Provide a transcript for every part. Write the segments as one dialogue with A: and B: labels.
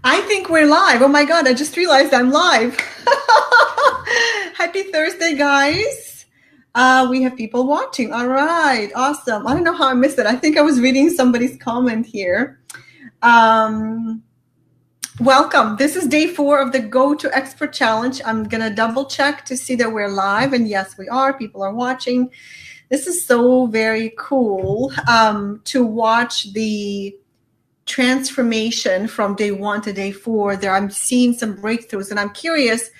A: I think we're live. Oh my God, I just realized I'm live. Happy Thursday, guys. We have people watching. All right, awesome. I don't know how I missed it. I think I was reading somebody's comment here. Um, Welcome. This is day 4 of the Go to Expert Challenge. I'm going to double check to see that we're live. And yes, we are. People are watching. This is so very cool to watch the transformation from day 1 to day 4. There, I'm seeing some breakthroughs, and I'm curious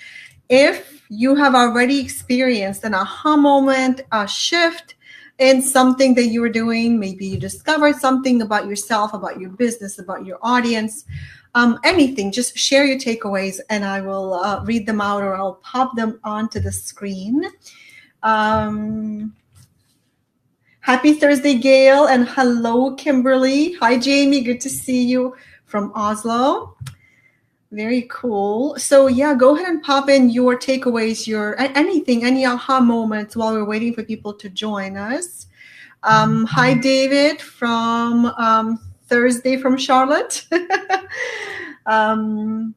A: if you have already experienced an aha moment, a shift in something that you were doing. Maybe you discovered something about yourself, about your business, about your audience. Anything, just share your takeaways, and I will read them out, or I'll pop them onto the screen. Happy Thursday, Gail, and hello, Kimberly. Hi, Jamie. Good to see you from Oslo. Very cool. So yeah, go ahead and pop in your takeaways, your anything, any aha moments while we're waiting for people to join us. Hi, David from Thursday from Charlotte. All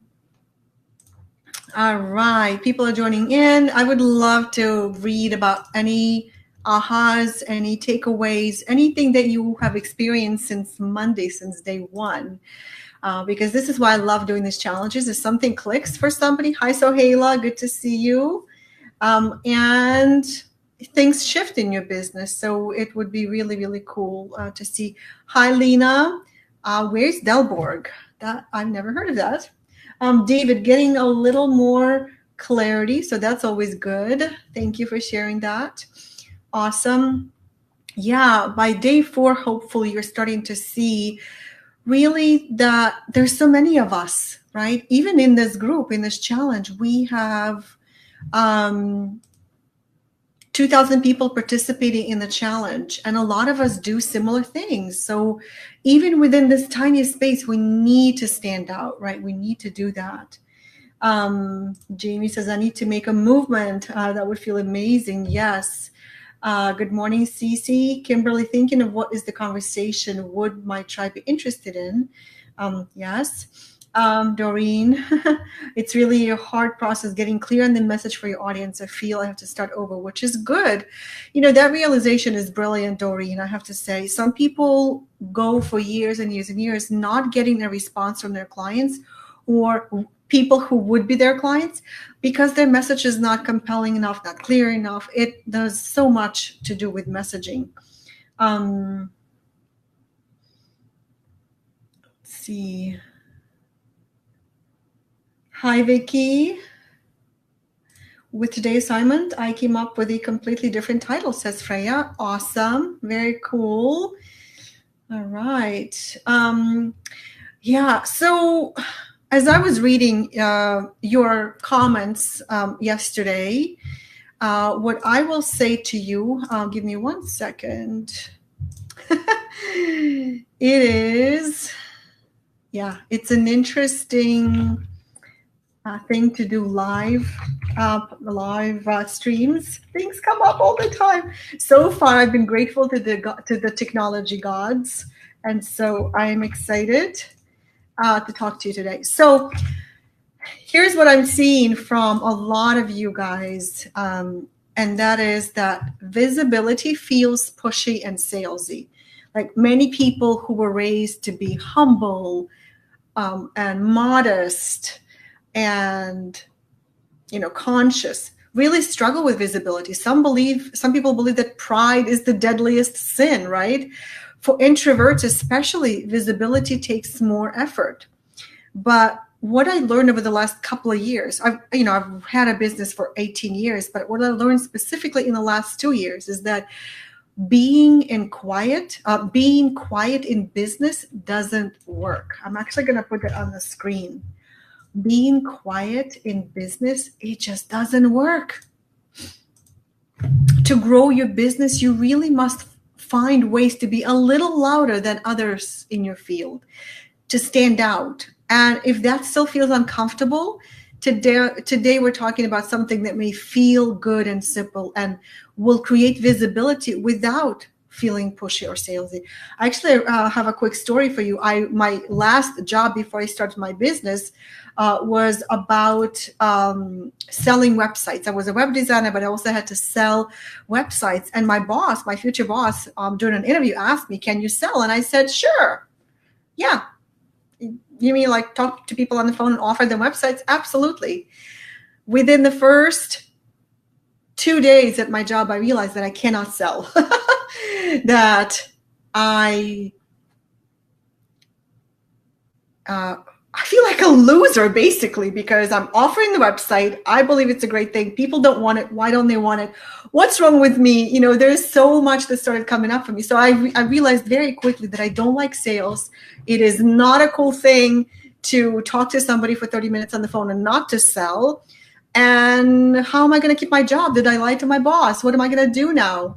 A: right, people are joining in. I would love to read about any ahas, any takeaways, anything that you have experienced since Monday, since day 1. Because this is why I love doing these challenges. If something clicks for somebody, hi Sohaila, good to see you. And things shift in your business. So it would be really, really cool to see. Hi, Lena. Where's Delborg? That I've never heard of that. David, getting a little more clarity. So that's always good. Thank you for sharing that. Awesome. Yeah, by day 4, hopefully you're starting to see really that there's so many of us, right? Even in this group, in this challenge, we have 2,000 people participating in the challenge, and a lot of us do similar things. So even within this tiny space, we need to stand out, right? We need to do that. Jamie says, I need to make a movement. That would feel amazing. Yes. Good morning, Cece. Kimberly, thinking of what is the conversation would my tribe be interested in? Yes. Doreen, it's really a hard process getting clear on the message for your audience. I feel I have to start over, which is good. You know, that realization is brilliant, Doreen. I have to say, some people go for years and years and years not getting a response from their clients or people who would be their clients because their message is not compelling enough, not clear enough. It does so much to do with messaging. Let's see. Hi, Vicky. With today's assignment, I came up with a completely different title, says Freya. Awesome. Very cool. All right. Yeah, so as I was reading your comments yesterday, what I will say to you, give me 1 second. It is, yeah, it's an interesting thing to do live streams. Things come up all the time. So far, I've been grateful to the technology gods, and so I'm excited to talk to you today. So here's what I'm seeing from a lot of you guys, and that is that visibility feels pushy and salesy. Like many people who were raised to be humble and modest and, you know, conscious, really struggle with visibility. Some people believe that pride is the deadliest sin, right? For introverts especially, visibility takes more effort. But what I learned over the last couple of years, I've had a business for 18 years, but what I learned specifically in the last 2 years is that being quiet in business doesn't work. I'm actually going to put it on the screen. Being quiet in business, it just doesn't work. To grow your business, you really must find ways to be a little louder than others in your field, to stand out. And if that still feels uncomfortable, today we're talking about something that may feel good and simple and will create visibility without feeling pushy or salesy. I actually have a quick story for you. My last job before I started my business was about selling websites. I was a web designer, but I also had to sell websites. And my boss, my future boss, during an interview asked me, "Can you sell?" And I said, "Sure. Yeah." You mean like talk to people on the phone and offer them websites? Absolutely. Within the first 2 days at my job, I realized that I cannot sell, that I feel like a loser basically, because I'm offering the website. I believe it's a great thing. People don't want it. Why don't they want it? What's wrong with me? You know, there's so much that started coming up for me. So I realized very quickly that I don't like sales. It is not a cool thing to talk to somebody for 30 minutes on the phone and not to sell. And how am I going to keep my job? Did I lie to my boss? What am I going to do now?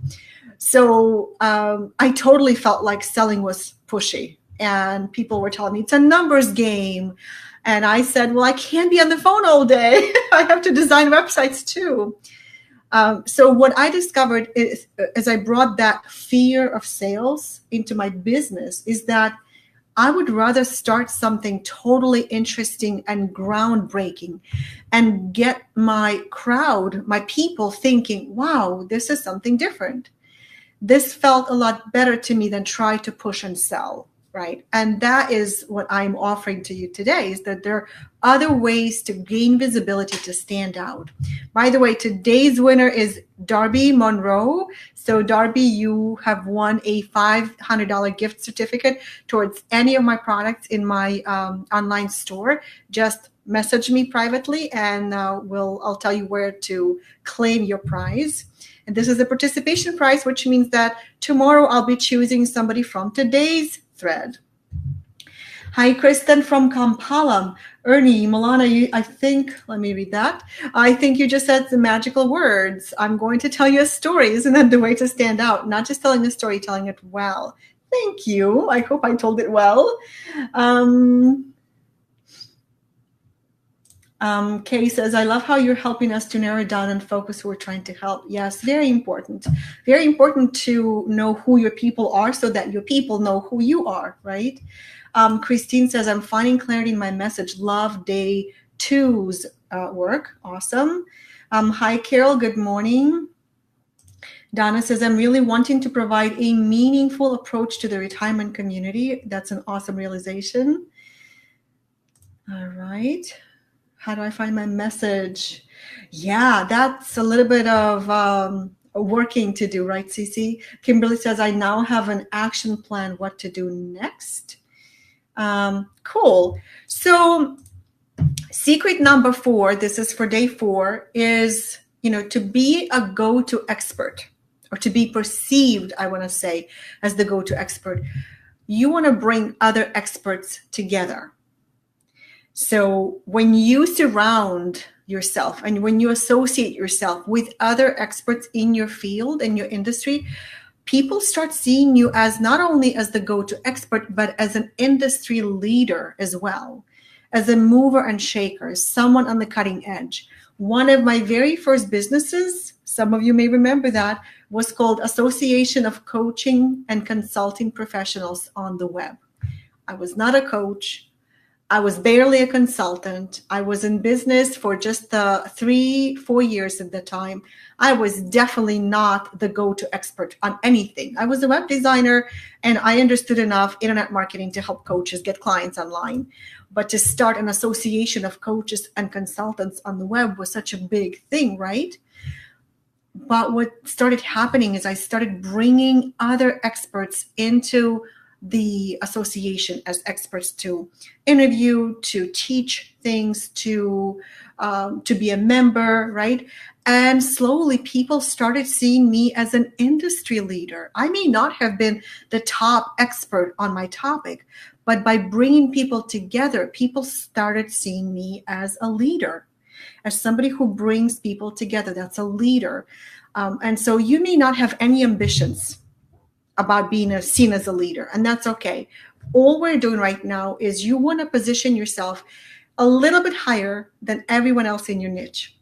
A: So I totally felt like selling was pushy. And people were telling me it's a numbers game. And I said, well, I can't be on the phone all day. I have to design websites too. So what I discovered is, as I brought that fear of sales into my business, is that I would rather start something totally interesting and groundbreaking and get my crowd, my people thinking, wow, this is something different. This felt a lot better to me than try to push and sell, right? And that is what I'm offering to you today, is that there are other ways to gain visibility, to stand out. By the way, today's winner is Darby Monroe. So Darby, you have won a $500 gift certificate towards any of my products in my online store. Just message me privately and I'll tell you where to claim your prize. And this is a participation prize, which means that tomorrow I'll be choosing somebody from today's thread. Hi, Kristen from Kampala. Ernie, Milana, I think, let me read that. I think you just said the magical words. I'm going to tell you a story. Isn't that the way to stand out? Not just telling a story, telling it well. Thank you. I hope I told it well. Kay says, I love how you're helping us to narrow down and focus who we're trying to help. Yes, very important. Very important to know who your people are so that your people know who you are, right? Christine says, I'm finding clarity in my message. Love day two's work. Awesome. Hi, Carol. Good morning. Donna says, I'm really wanting to provide a meaningful approach to the retirement community. That's an awesome realization. All right. How do I find my message? Yeah, that's a little bit of working to do, right, Cece? Kimberly says, I now have an action plan, what to do next. Cool. So secret number 4, this is for day 4, is, to be a go-to expert, or to be perceived, I want to say, as the go-to expert. You want to bring other experts together. So when you surround yourself and when you associate yourself with other experts in your field, in your industry, people start seeing you as not only as the go-to expert, but as an industry leader as well, as a mover and shaker, someone on the cutting edge. One of my very first businesses, some of you may remember that, was called Association of Coaching and Consulting Professionals on the Web. I was not a coach. I was barely a consultant. I was in business for just 3-4 years at the time. I was definitely not the go-to expert on anything. I was a web designer and I understood enough internet marketing to help coaches get clients online. But to start an association of coaches and consultants on the web was such a big thing, right? But what started happening is I started bringing other experts into the association as experts to interview, to teach things, to be a member, right? And slowly people started seeing me as an industry leader. I may not have been the top expert on my topic, but by bringing people together, people started seeing me as a leader, as somebody who brings people together. That's a leader. And so you may not have any ambitions about being seen as a leader, and that's okay. All we're doing right now is you want to position yourself a little bit higher than everyone else in your niche,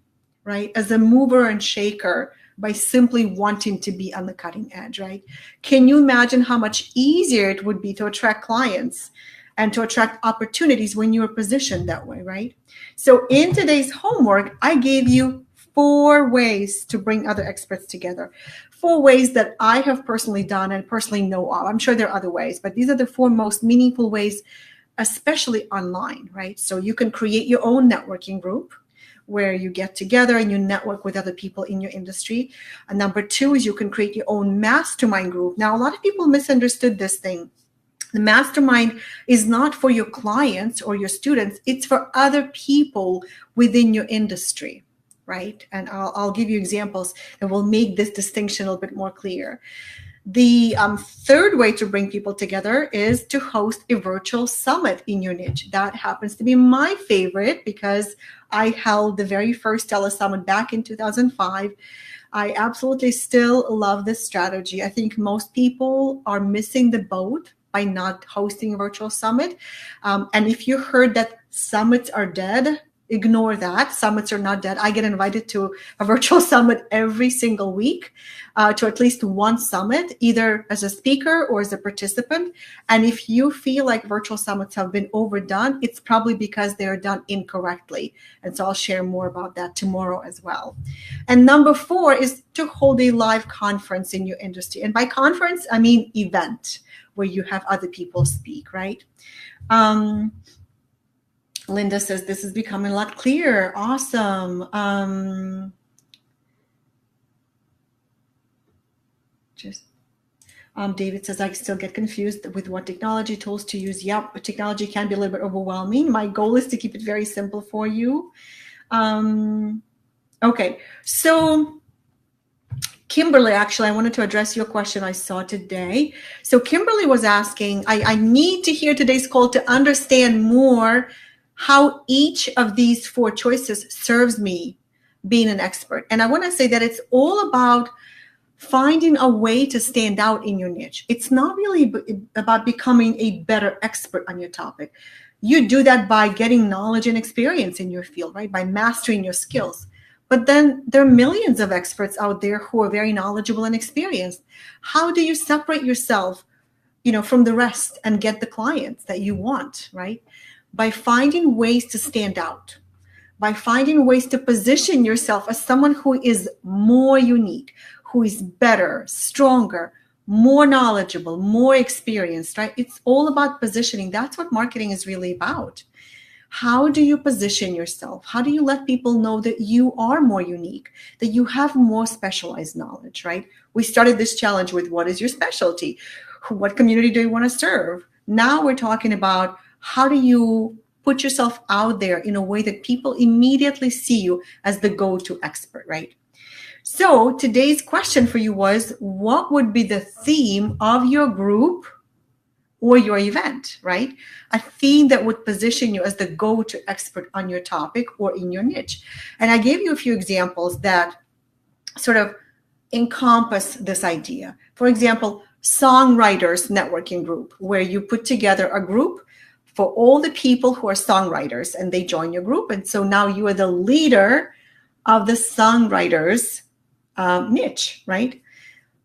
A: right? As a mover and shaker by simply wanting to be on the cutting edge, right? Can you imagine how much easier it would be to attract clients and to attract opportunities when you are positioned that way, right? So in today's homework, I gave you 4 ways to bring other experts together. 4 ways that I have personally done and personally know of. I'm sure there are other ways, but these are the 4 most meaningful ways, especially online, right? So you can create your own networking group where you get together and you network with other people in your industry. And number 2 is you can create your own mastermind group. Now, a lot of people misunderstood this thing. The mastermind is not for your clients or your students. It's for other people within your industry, right? And I'll give you examples that will make this distinction a little bit more clear. The 3rd way to bring people together is to host a virtual summit in your niche. That happens to be my favorite because I held the very first telesummit back in 2005. I absolutely still love this strategy. I think most people are missing the boat by not hosting a virtual summit. And if you heard that summits are dead, ignore that. Summits are not dead. I get invited to a virtual summit every single week, to at least one summit, either as a speaker or as a participant. And if you feel like virtual summits have been overdone, it's probably because they're done incorrectly. And so I'll share more about that tomorrow as well. And number 4 is to hold a live conference in your industry. And by conference, I mean event, where you have other people speak, right? Linda says this is becoming a lot clearer. Awesome. David says, I still get confused with what technology tools to use. Yep, but technology can be a little bit overwhelming. My goal is to keep it very simple for you. Okay, so Kimberly, actually, I wanted to address your question I saw today. So Kimberly was asking, I need to hear today's call to understand more how each of these 4 choices serves me being an expert. And I want to say that it's all about finding a way to stand out in your niche. It's not really about becoming a better expert on your topic. You do that by getting knowledge and experience in your field, right? By mastering your skills. But then there are millions of experts out there who are very knowledgeable and experienced. How do you separate yourself, from the rest and get the clients that you want, right? By finding ways to stand out, by finding ways to position yourself as someone who is more unique, who is better, stronger, more knowledgeable, more experienced, right? It's all about positioning. That's what marketing is really about. How do you position yourself? How do you let people know that you are more unique, that you have more specialized knowledge, right? We started this challenge with what is your specialty? What community do you want to serve? Now we're talking about how do you put yourself out there in a way that people immediately see you as the go-to expert, right? So today's question for you was, what would be the theme of your group or your event, right? A theme that would position you as the go-to expert on your topic or in your niche. And I gave you a few examples that sort of encompass this idea. For example, songwriters networking group, where you put together a group for all the people who are songwriters and they join your group. And so now you are the leader of the songwriters niche, right?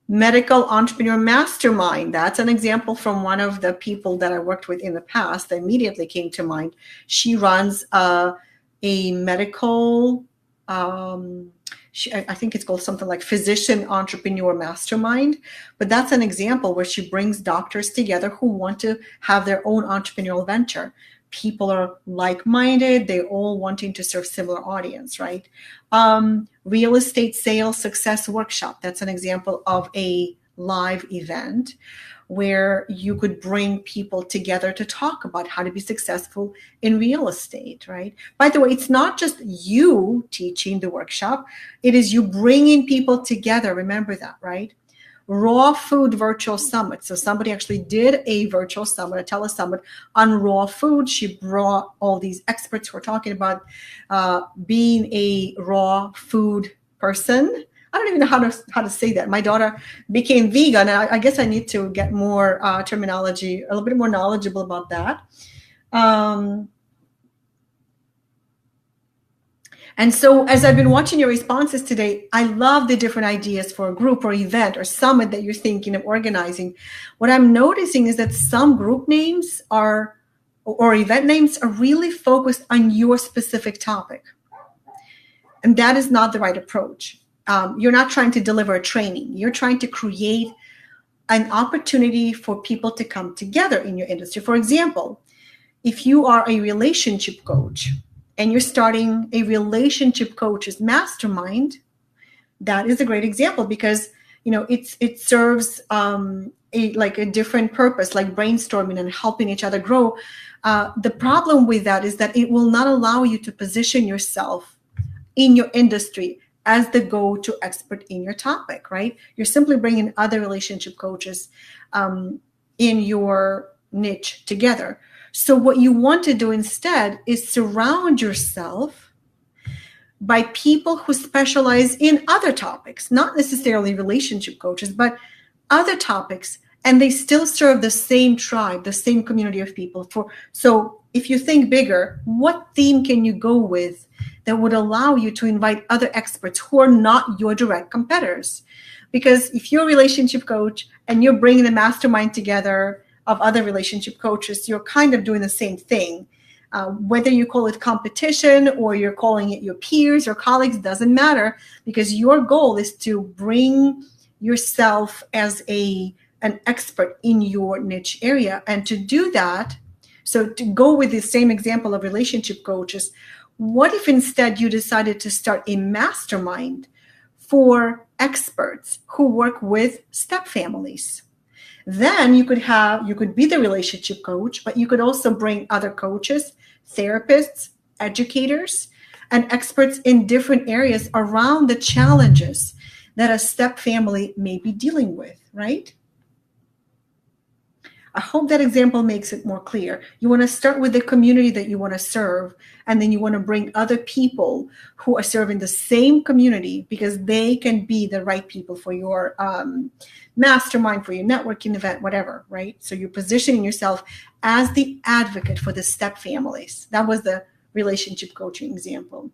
A: Medical entrepreneur mastermind. That's an example from one of the people that I worked with in the past that immediately came to mind. She runs a medical, I think it's called something like physician entrepreneur mastermind, but that's an example where she brings doctors together who want to have their own entrepreneurial venture. People are like-minded, they're all wanting to serve similar audience, right? Real estate sales success workshop. That's an example of a live event where you could bring people together to talk about how to be successful in real estate, right? By the way, it's not just you teaching the workshop. It is you bringing people together. Remember that, right? Raw food virtual summit. So somebody actually did a virtual summit, a telesummit on raw food. She brought all these experts who are talking about being a raw food person. I don't even know how to say that. My daughter became vegan, and I guess I need to get more terminology, a little bit more knowledgeable about that. And so as I've been watching your responses today, I love the different ideas for a group or event or summit that you're thinking of organizing. What I'm noticing is that some group names or event names are really focused on your specific topic. And that is not the right approach. You're not trying to deliver a training. You're trying to create an opportunity for people to come together in your industry. For example, if you are a relationship coach and you're starting a relationship coaches mastermind, that is a great example because it serves a different purpose, like brainstorming and helping each other grow. The problem with that is that it will not allow you to position yourself in your industry as the go-to expert in your topic, right? You're simply bringing other relationship coaches in your niche together. So what you want to do instead is surround yourself by people who specialize in other topics, not necessarily relationship coaches, but other topics, and they still serve the same tribe, the same community of people. So if you think bigger, what theme can you go with that would allow you to invite other experts who are not your direct competitors? Because if you're a relationship coach and you're bringing a mastermind together of other relationship coaches, you're kind of doing the same thing. Whether you call it competition or you're calling it your peers or colleagues, doesn't matter, because your goal is to bring yourself as an expert in your niche area. And to do that, so to go with the same example of relationship coaches, what if instead you decided to start a mastermind for experts who work with step families? Then you could be the relationship coach, but you could also bring other coaches, therapists, educators, and experts in different areas around the challenges that a step family may be dealing with, right? I hope that example makes it more clear. You want to start with the community that you want to serve, and then you want to bring other people who are serving the same community because they can be the right people for your mastermind, for your networking event, whatever, right? So you're positioning yourself as the advocate for the step families. That was the relationship coaching example.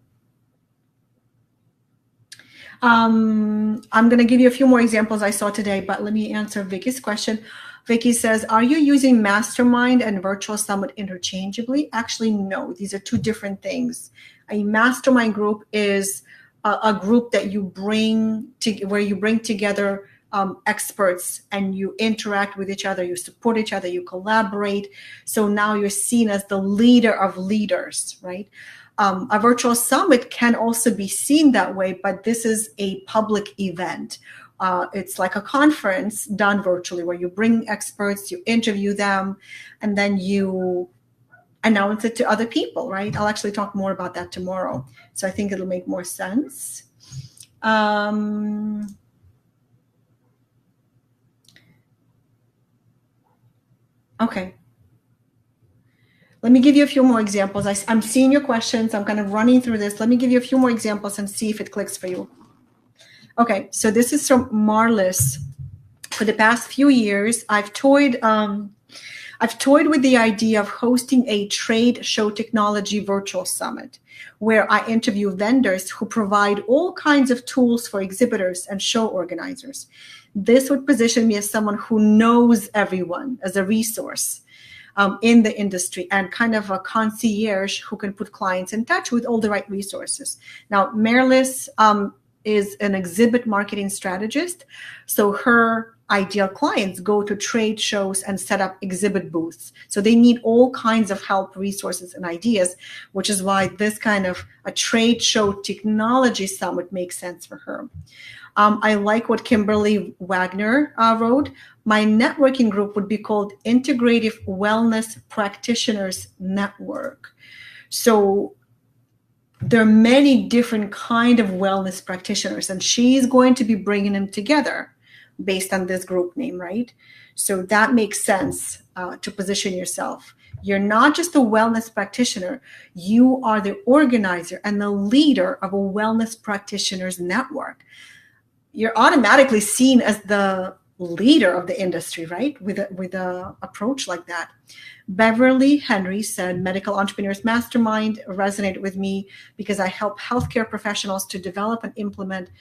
A: I'm going to give you a few more examples I saw today, but let me answer Vicky's question. Vicky says, are you using mastermind and virtual summit interchangeably? Actually, no, these are two different things. A mastermind group is a group that you bring where you bring together experts and you interact with each other, you support each other, you collaborate. So now you're seen as the leader of leaders, right? A virtual summit can also be seen that way, but this is a public event. It's like a conference done virtually where you bring experts, you interview them, and then you announce it to other people, right? I'll actually talk more about that tomorrow. So I think it'll make more sense. Okay. Let me give you a few more examples. I'm seeing your questions. I'm kind of running through this. Let me give you a few more examples and see if it clicks for you. Okay, so this is from Marlis. For the past few years, I've toyed with the idea of hosting a trade show technology virtual summit where I interview vendors who provide all kinds of tools for exhibitors and show organizers. This would position me as someone who knows everyone, as a resource in the industry and kind of a concierge who can put clients in touch with all the right resources. Now, Marlis is an exhibit marketing strategist. So her ideal clients go to trade shows and set up exhibit booths. So they need all kinds of help, resources, and ideas, which is why this kind of a trade show technology summit makes sense for her. I like what Kimberly Wagner wrote. My networking group would be called Integrative Wellness Practitioners Network. So there are many different kind of wellness practitioners, and she's going to be bringing them together based on this group name, right? So that makes sense to position yourself. You're not just a wellness practitioner. You are the organizer and the leader of a wellness practitioners network. You're automatically seen as the leader of the industry, right? With a approach like that. Beverly Henry said, Medical Entrepreneurs Mastermind resonated with me because I help healthcare professionals to develop and implement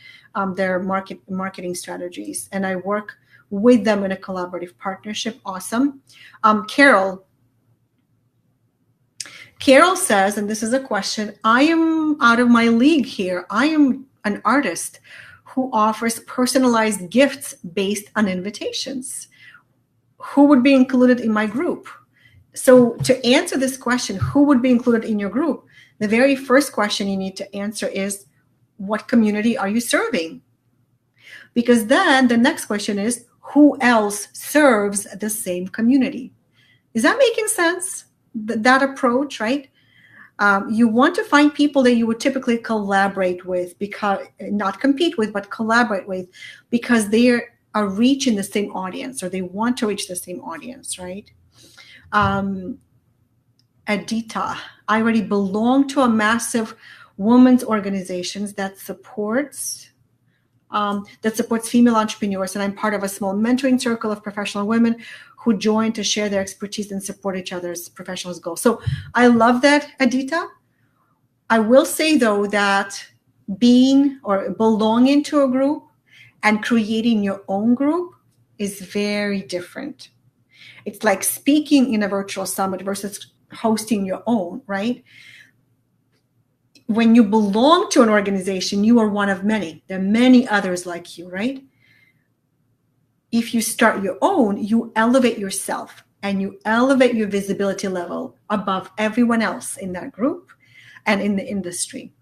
A: their marketing strategies. And I work with them in a collaborative partnership. Awesome. Carol says, and this is a question, I am out of my league here. I am an artist who offers personalized gifts based on invitations. Who would be included in my group? So to answer this question, who would be included in your group? The very first question you need to answer is, what community are you serving? Because then the next question is, who else serves the same community? Is that making sense? That approach, right? You want to find people that you would typically collaborate with, because not compete with, but collaborate with, because they are reaching the same audience, or they want to reach the same audience, right? Adita, I already belong to a massive women's organizations that supports female entrepreneurs, and I'm part of a small mentoring circle of professional women who join to share their expertise and support each other's professional goals. So I love that, Adita. I will say, though, that being or belonging to a group and creating your own group is very different. It's like speaking in a virtual summit versus hosting your own, right? When you belong to an organization, you are one of many. There are many others like you, right? If you start your own, you elevate yourself and you elevate your visibility level above everyone else in that group and in the industry,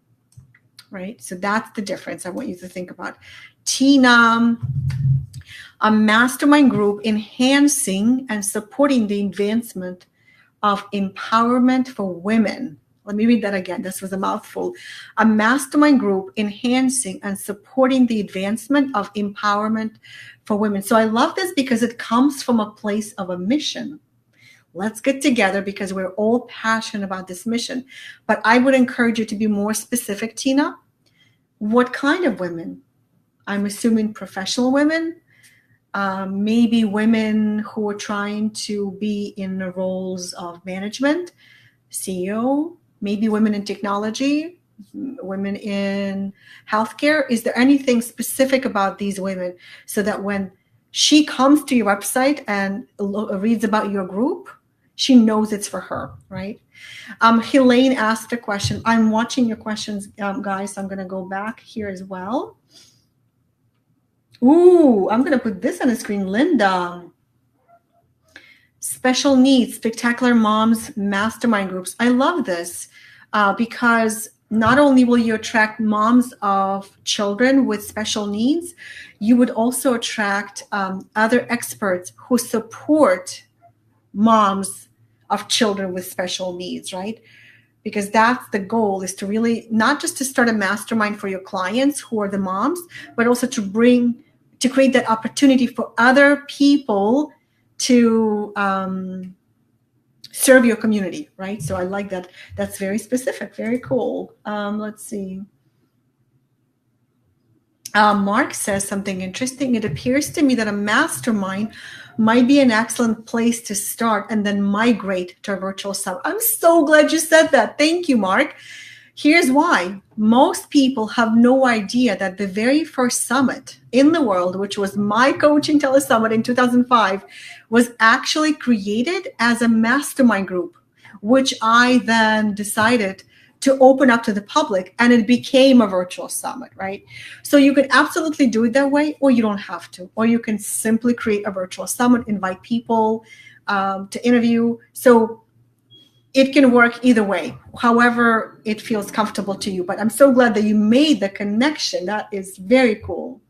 A: right? So that's the difference I want you to think about. Tina, a mastermind group enhancing and supporting the advancement of empowerment for women. Let me read that again. This was a mouthful. A mastermind group enhancing and supporting the advancement of empowerment for women. So I love this because it comes from a place of a mission. Let's get together because we're all passionate about this mission. But I would encourage you to be more specific, Tina. What kind of women? I'm assuming professional women, maybe women who are trying to be in the roles of management, CEO, maybe women in technology, women in healthcare. Is there anything specific about these women so that when she comes to your website and reads about your group, she knows it's for her, right? Helene asked a question. I'm watching your questions, guys, so I'm going to go back here as well. Ooh, I'm going to put this on the screen. Linda. Special needs, spectacular moms, mastermind groups. I love this because not only will you attract moms of children with special needs, you would also attract other experts who support moms of children with special needs, right? Because that's the goal, is to really not just to start a mastermind for your clients who are the moms, but also to create that opportunity for other people to serve your community, right? So I like that. That's very specific, very cool. Let's see. Mark says something interesting. It appears to me that a mastermind might be an excellent place to start and then migrate to a virtual summit. I'm so glad you said that. Thank you, Mark. Here's why. Most people have no idea that the very first summit in the world, which was my Coaching Telesummit in 2005, was actually created as a mastermind group, which I then decided to open up to the public, and it became a virtual summit, right? So you can absolutely do it that way, or you don't have to, or you can simply create a virtual summit, invite people to interview. So it can work either way, however it feels comfortable to you. But I'm so glad that you made the connection. That is very cool.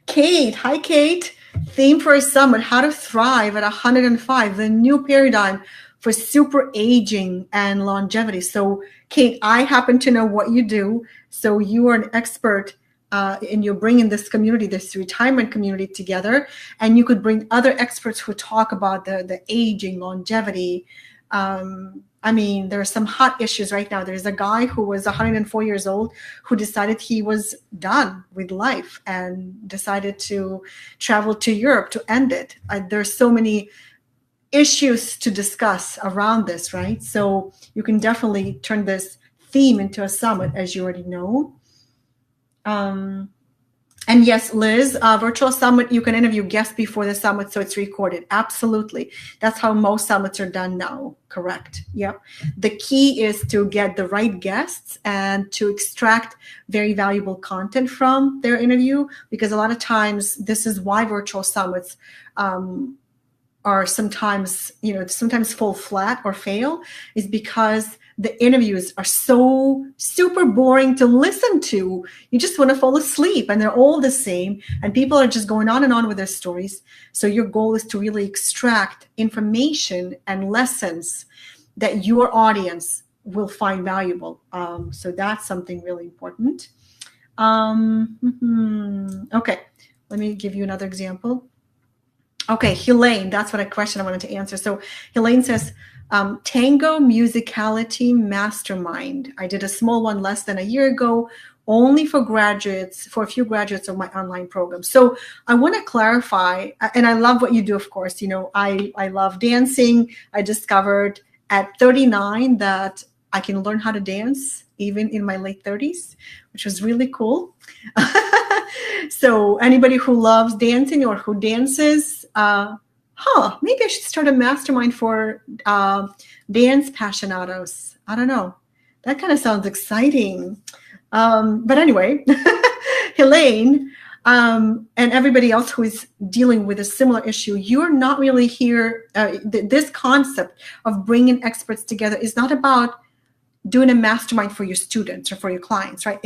A: Kate, hi Kate. Theme for a summit, how to thrive at 105, the new paradigm for super aging and longevity. So Kate, I happen to know what you do. So you are an expert and you're bringing this community, this retirement community together, and you could bring other experts who talk about the aging, longevity, I mean, there are some hot issues right now. There's a guy who was 104 years old who decided he was done with life and decided to travel to Europe to end it. There's so many issues to discuss around this, right? So you can definitely turn this theme into a summit, as you already know. And yes, Liz, virtual summit, you can interview guests before the summit, so it's recorded. Absolutely. That's how most summits are done now. Correct. Yep. The key is to get the right guests and to extract very valuable content from their interview, because a lot of times this is why virtual summits are sometimes fall flat or fail, is because the interviews are so super boring to listen to. You just want to fall asleep, and they're all the same, and people are just going on and on with their stories. So your goal is to really extract information and lessons that your audience will find valuable. So that's something really important. Okay, let me give you another example. Okay, Helene, that's what a question I wanted to answer. So Helene says, Tango Musicality Mastermind. I did a small one less than a year ago, only for graduates, for a few graduates of my online program. So I want to clarify, and I love what you do, of course. You know, I love dancing. I discovered at 39 that I can learn how to dance even in my late 30s, which was really cool. So anybody who loves dancing or who dances, maybe I should start a mastermind for dance passionados. I don't know. That kind of sounds exciting. But anyway, Helene, and everybody else who is dealing with a similar issue, you're not really here. This concept of bringing experts together is not about doing a mastermind for your students or for your clients, right?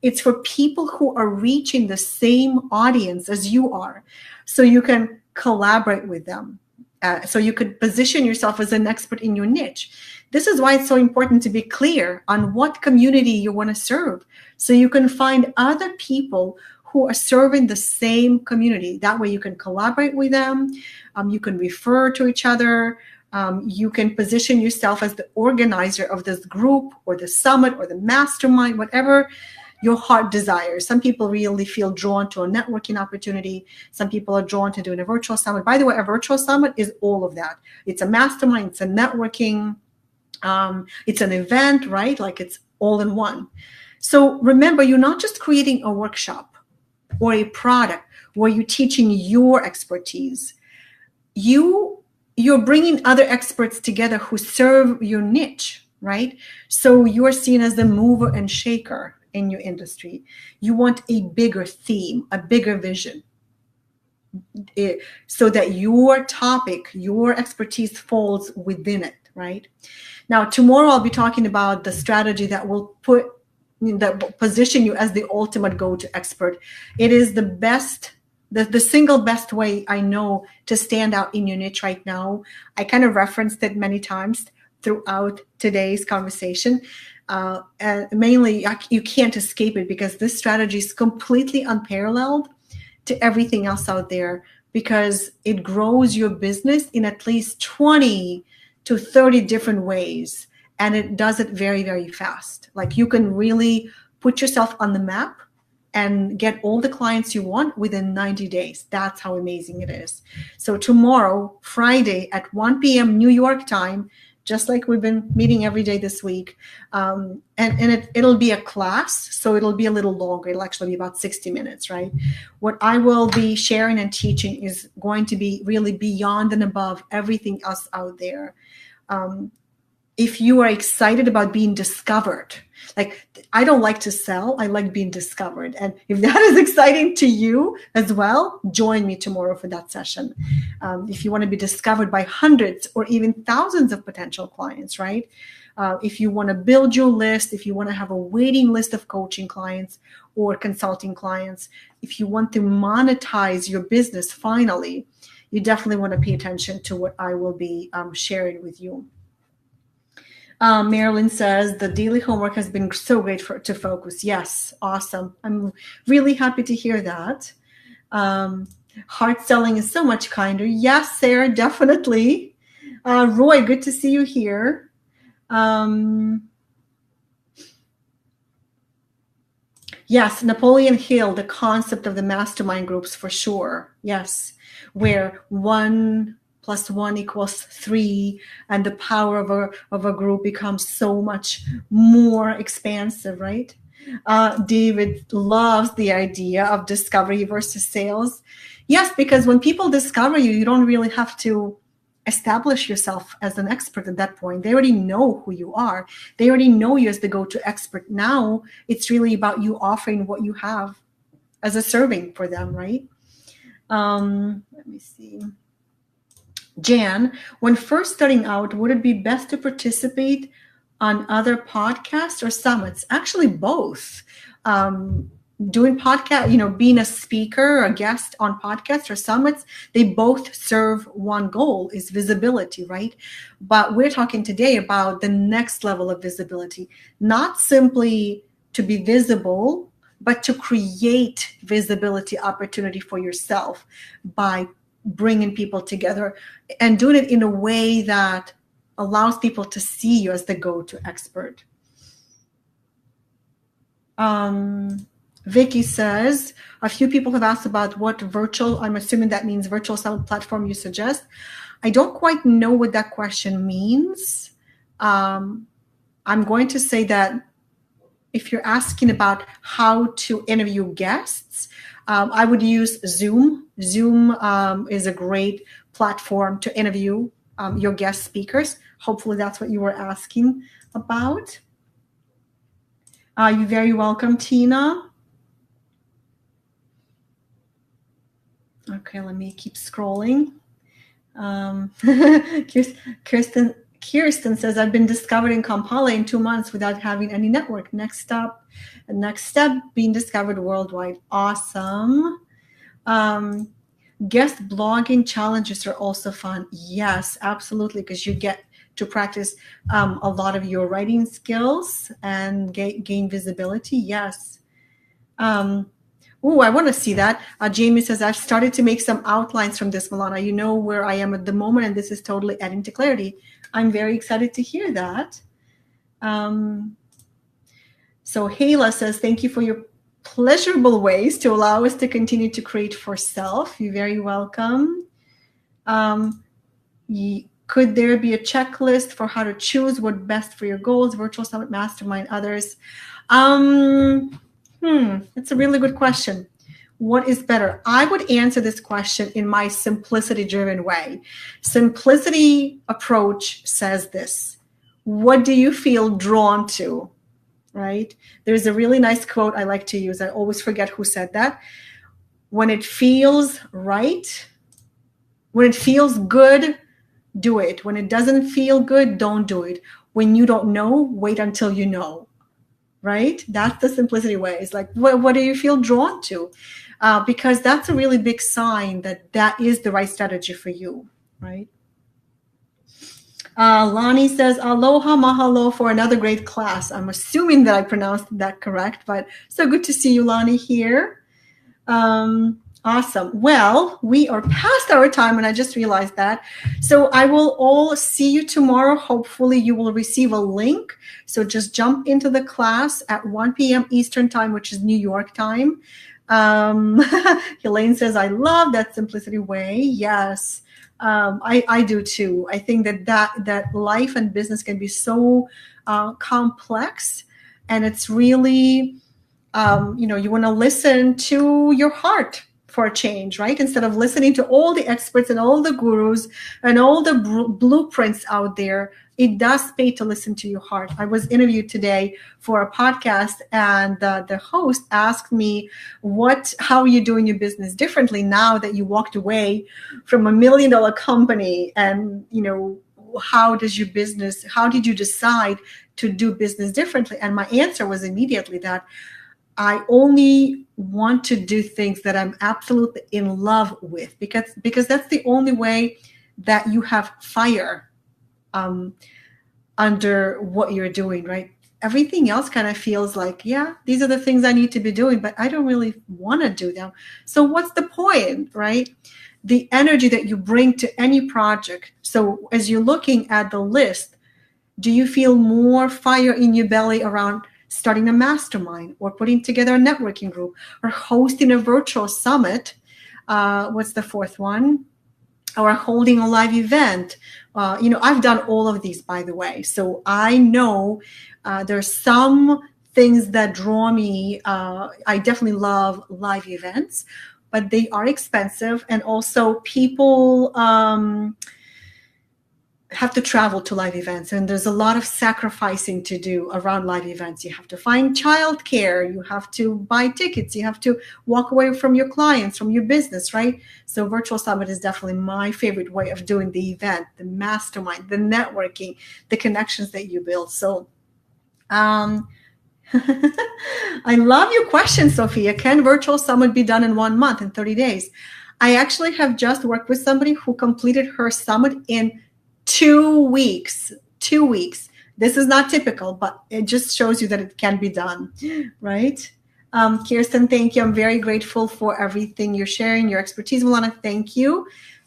A: It's for people who are reaching the same audience as you are, so you can collaborate with them. So you could position yourself as an expert in your niche. This is why it's so important to be clear on what community you want to serve, so you can find other people who are serving the same community. That way you can collaborate with them. You can refer to each other. You can position yourself as the organizer of this group or the summit or the mastermind, whatever your heart desires. Some people really feel drawn to a networking opportunity. Some people are drawn to doing a virtual summit. By the way, a virtual summit is all of that. It's a mastermind, it's a networking, it's an event, right? Like, it's all in one. So remember, you're not just creating a workshop or a product where you're teaching your expertise. You're bringing other experts together who serve your niche, right? So you're seen as the mover and shaker in your industry. You want a bigger theme, a bigger vision, so that your topic, your expertise falls within it, right? Now, tomorrow I'll be talking about the strategy that will position you as the ultimate go-to expert. It is the best, the single best way I know to stand out in your niche right now. I kind of referenced it many times throughout today's conversation. And mainly, you can't escape it, because this strategy is completely unparalleled to everything else out there, because it grows your business in at least 20 to 30 different ways. And it does it very, very fast. Like, you can really put yourself on the map and get all the clients you want within 90 days. That's how amazing it is. So tomorrow, Friday at 1 p.m. New York time, just like we've been meeting every day this week, and it'll be a class, so it'll be a little longer. It'll actually be about 60 minutes, right? What I will be sharing and teaching is going to be really beyond and above everything else out there. If you are excited about being discovered, like, I don't like to sell, I like being discovered. And if that is exciting to you as well, join me tomorrow for that session. If you want to be discovered by hundreds or even thousands of potential clients, right? If you want to build your list, if you want to have a waiting list of coaching clients or consulting clients, if you want to monetize your business finally, you definitely want to pay attention to what I will be sharing with you. Marilyn says, the daily homework has been so great to focus. Yes, awesome. I'm really happy to hear that. Hard selling is so much kinder. Yes, Sarah, definitely. Roy, good to see you here. Yes, Napoleon Hill, the concept of the mastermind groups for sure. Yes, where 1 + 1 = 3, and the power of a group becomes so much more expansive, right? David loves the idea of discovery versus sales. Yes, because when people discover you, you don't really have to establish yourself as an expert at that point. They already know who you are. They already know you as the go-to expert. Now it's really about you offering what you have as a serving for them, right? Let me see. Jan, when first starting out, would it be best to participate on other podcasts or summits? Actually, both. Doing podcast, being a speaker or a guest on podcasts or summits, they both serve one goal, is visibility, right? But we're talking today about the next level of visibility, not simply to be visible, but to create visibility opportunity for yourself by bringing people together and doing it in a way that allows people to see you as the go-to expert. Vicky says, a few people have asked about what virtual, I'm assuming that means virtual summit platform you suggest. I don't quite know what that question means. I'm going to say that if you're asking about how to interview guests, I would use Zoom. Zoom is a great platform to interview your guest speakers. Hopefully that's what you were asking about. You're very welcome, Tina. Okay, let me keep scrolling. Kirsten says, I've been discovered in Kampala in 2 months without having any network. Next step, being discovered worldwide. Awesome. Guest blogging challenges are also fun. Yes, absolutely, because you get to practice a lot of your writing skills and gain visibility. Yes. Oh, I want to see that. Jamie says, I've started to make some outlines from this, Milana. You know where I am at the moment, and this is totally adding to clarity. I'm very excited to hear that. So Hayla says, thank you for your pleasurable ways to allow us to continue to create for self. You're very welcome. Could there be a checklist for how to choose what best for your goals, virtual summit, mastermind, others? That's a really good question. What is better? I would answer this question in my simplicity-driven way. Simplicity approach says this: what do you feel drawn to, right? There's a really nice quote I like to use. I always forget who said that. When it feels right, when it feels good, do it. When it doesn't feel good, don't do it. When you don't know, wait until you know. Right? That's the simplicity way. It's like, what do you feel drawn to? Because that's a really big sign that is the right strategy for you, right? Lonnie says, aloha, mahalo for another great class. I'm assuming that I pronounced that correct, but so good to see you, Lonnie, here. Awesome. Well, we are past our time, and I just realized that. So I will all see you tomorrow. Hopefully you will receive a link. So just jump into the class at 1 p.m. Eastern time, which is New York time. Helene says, I love that simplicity way. Yes, I do too. I think that life and business can be so complex, and it's really, you want to listen to your heart for a change, right? Instead of listening to all the experts and all the gurus and all the blueprints out there, it does pay to listen to your heart. I was interviewed today for a podcast, and the host asked me, how are you doing your business differently now that you walked away from $1 million company? And, how did you decide to do business differently? And my answer was immediately that I only want to do things that I'm absolutely in love with, because that's the only way that you have fire under what you're doing, right? Everything else kind of feels like, yeah, these are the things I need to be doing, but I don't really want to do them. So what's the point, right? the energy that you bring to any project. So as you're looking at the list, do you feel more fire in your belly around starting a mastermind or putting together a networking group or hosting a virtual summit? What's the fourth one? Or holding a live event. I've done all of these, by the way. So I know there's some things that draw me. I definitely love live events, but they are expensive. And also people have to travel to live events, and there's a lot of sacrificing to do around live events. You have to find childcare, you have to buy tickets, you have to walk away from your clients, from your business, right? So virtual summit is definitely my favorite way of doing the event, the mastermind, the networking, the connections that you build. So I love your question, Sophia. Can virtual summit be done in 1 month, in 30 days? I actually have just worked with somebody who completed her summit in 2 weeks. 2 weeks. This is not typical, but it just shows you that it can be done, right? Kirsten, thank you. I'm very grateful for everything you're sharing, your expertise. Milana, thank you.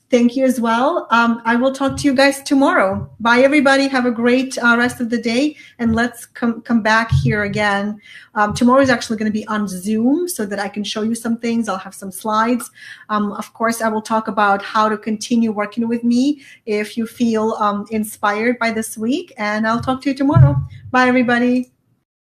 A: Thank you as well. I will talk to you guys tomorrow. Bye, everybody. Have a great rest of the day. And let's come back here again. Tomorrow is actually going to be on Zoom so that I can show you some things. I'll have some slides. Of course, I will talk about how to continue working with me if you feel inspired by this week. And I'll talk to you tomorrow. Bye, everybody.